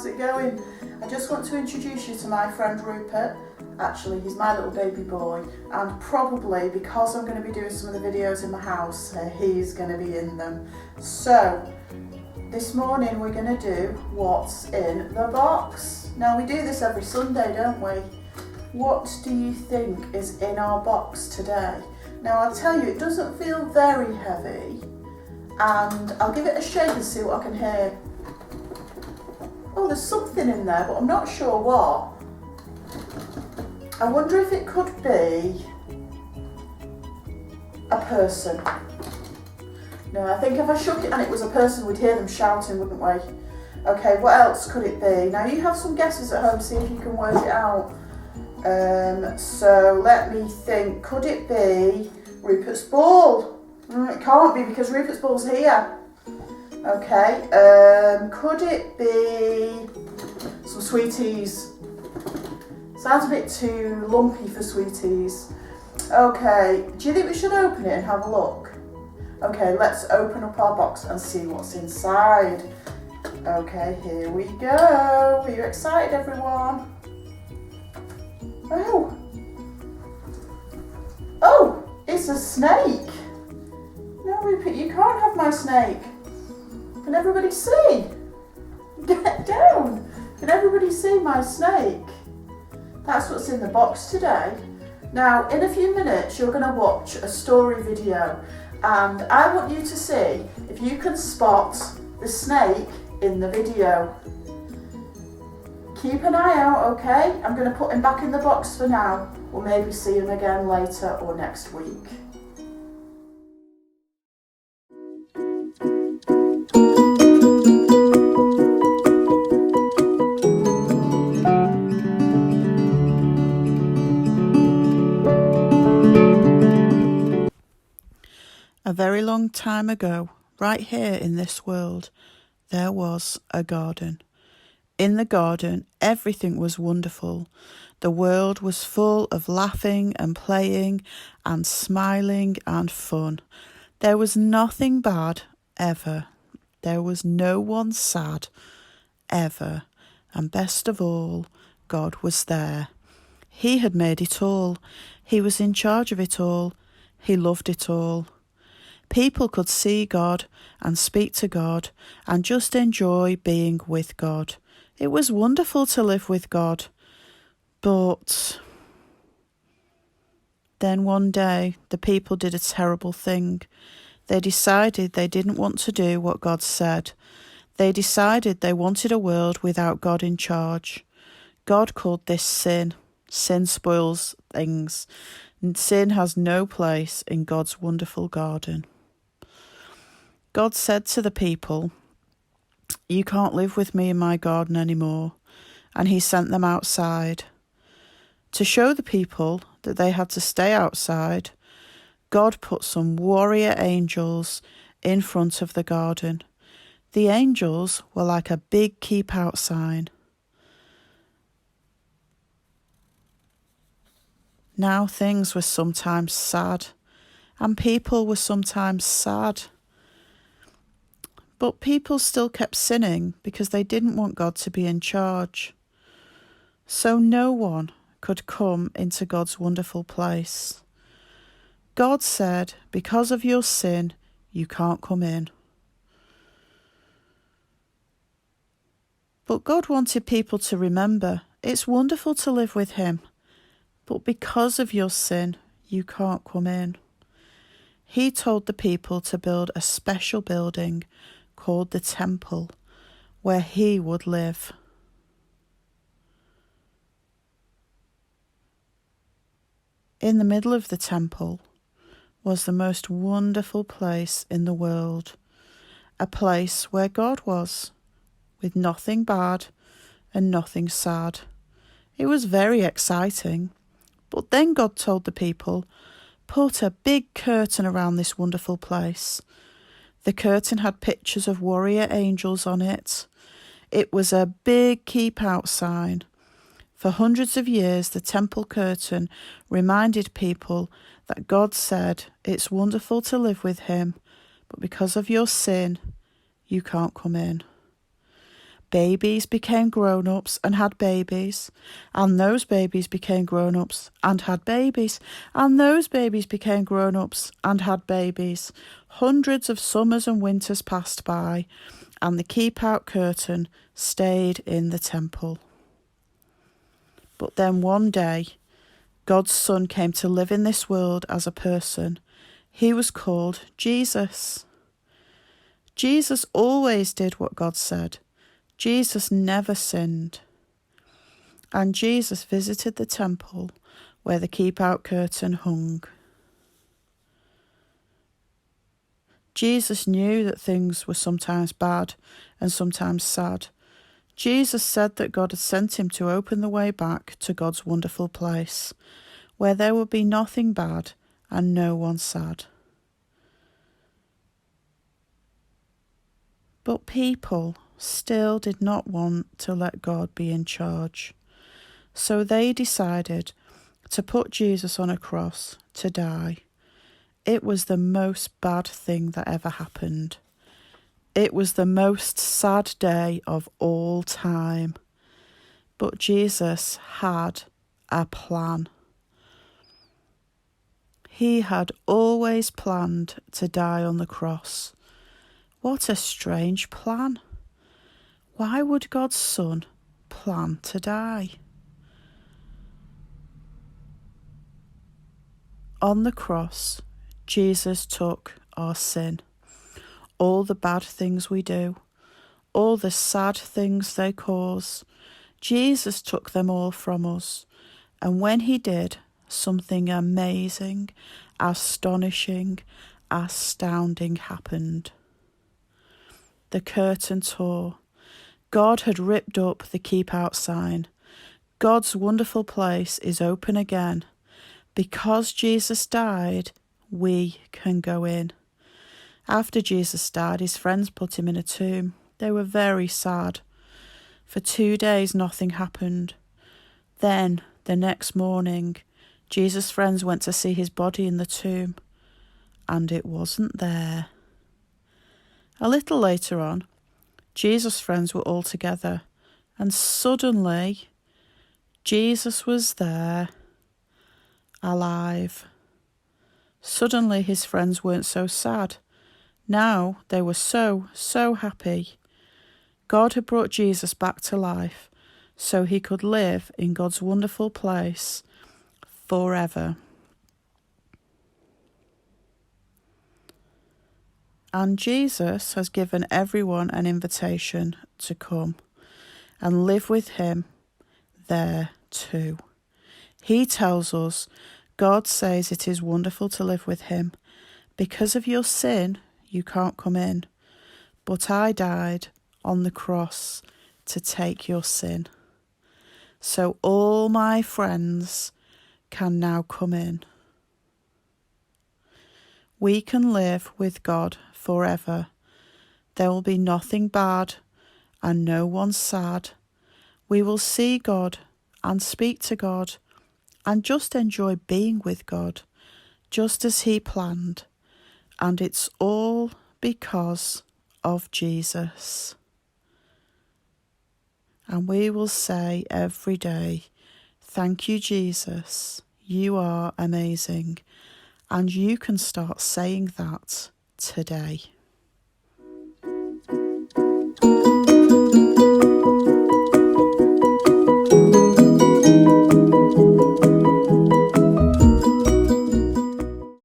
how's it going? I just want to introduce you to my friend Rupert. Actually, he's my little baby boy, and probably because I'm going to be doing some of the videos in my house, he's going to be in them. So, this morning we're going to do what's in the box. Now, we do this every Sunday, don't we? What do you think is in our box today? Now, I'll tell you, it doesn't feel very heavy, and I'll give it a shake and see what I can hear. Oh, there's something in there, but I'm not sure what. I wonder if it could be a person. No, I think if I shook it and it was a person, we'd hear them shouting, wouldn't we? Okay, what else could it be? Now, you have some guesses at home, see if you can work it out. So let me think. Could it be Rupert's ball? It can't be because Rupert's ball's here. Okay. Could it be some sweeties? Sounds a bit too lumpy for sweeties. Okay. Do you think we should open it and have a look? Okay, let's open up our box and see what's inside. Okay, here we go. Are you excited, everyone? Oh, it's a snake. No, Rupert, you can't have my snake. Can everybody see? Get down. Can everybody see my snake? That's what's in the box today. Now, in a few minutes, you're going to watch a story video, and I want you to see if you can spot the snake in the video. Keep an eye out, okay? I'm going to put him back in the box for now. We'll maybe see him again later or next week. A very long time ago, right here in this world, there was a garden. In the garden, everything was wonderful. The world was full of laughing and playing and smiling and fun. There was nothing bad, ever. There was no one sad, ever. And best of all, God was there. He had made it all. He was in charge of it all. He loved it all. People could see God and speak to God and just enjoy being with God. It was wonderful to live with God. But then one day, the people did a terrible thing. They decided they didn't want to do what God said. They decided they wanted a world without God in charge. God called this sin. Sin spoils things. And sin has no place in God's wonderful garden. God said to the people, "You can't live with me in my garden anymore." And he sent them outside. To show the people that they had to stay outside, God put some warrior angels in front of the garden. The angels were like a big keep out sign. Now things were sometimes sad, and people were sometimes sad. But people still kept sinning because they didn't want God to be in charge. So no one could come into God's wonderful place. God said, because of your sin, you can't come in. But God wanted people to remember, it's wonderful to live with him, but because of your sin, you can't come in. He told the people to build a special building called the temple, where he would live. In the middle of the temple was the most wonderful place in the world, a place where God was, with nothing bad and nothing sad. It was very exciting, but then God told the people, put a big curtain around this wonderful place. The curtain had pictures of warrior angels on it. It was a big keep out sign. For hundreds of years, the temple curtain reminded people that God said, it's wonderful to live with him, but because of your sin, you can't come in. Babies became grown-ups and had babies, and those babies became grown-ups and had babies, and those babies became grown-ups and had babies. Hundreds of summers and winters passed by, and the keep-out curtain stayed in the temple. But then one day, God's Son came to live in this world as a person. He was called Jesus. Jesus always did what God said. Jesus never sinned. And Jesus visited the temple where the keep-out curtain hung. Jesus knew that things were sometimes bad and sometimes sad. Jesus said that God had sent him to open the way back to God's wonderful place, where there would be nothing bad and no one sad. But people still did not want to let God be in charge. So they decided to put Jesus on a cross to die. It was the most bad thing that ever happened. It was the most sad day of all time. But Jesus had a plan. He had always planned to die on the cross. What a strange plan. Why would God's Son plan to die? On the cross, Jesus took our sin, all the bad things we do, all the sad things they cause. Jesus took them all from us, and when he did, something amazing, astonishing, astounding happened. The curtain tore. God had ripped up the keep-out sign. God's wonderful place is open again. Because Jesus died, we can go in. After Jesus died, his friends put him in a tomb. They were very sad. For 2 days, nothing happened. Then, the next morning, Jesus' friends went to see his body in the tomb, and it wasn't there. A little later on, Jesus' friends were all together, and suddenly, Jesus was there, alive. Suddenly, his friends weren't so sad. Now they were so happy. God had brought Jesus back to life, so he could live in God's wonderful place forever. And Jesus has given everyone an invitation to come and live with him there too. He tells us, God says it is wonderful to live with him. Because of your sin, you can't come in. But I died on the cross to take your sin. So all my friends can now come in. We can live with God forever. There will be nothing bad and no one sad. We will see God and speak to God and just enjoy being with God, just as he planned. And it's all because of Jesus. And we will say every day, thank you, Jesus. You are amazing. And you can start saying that today.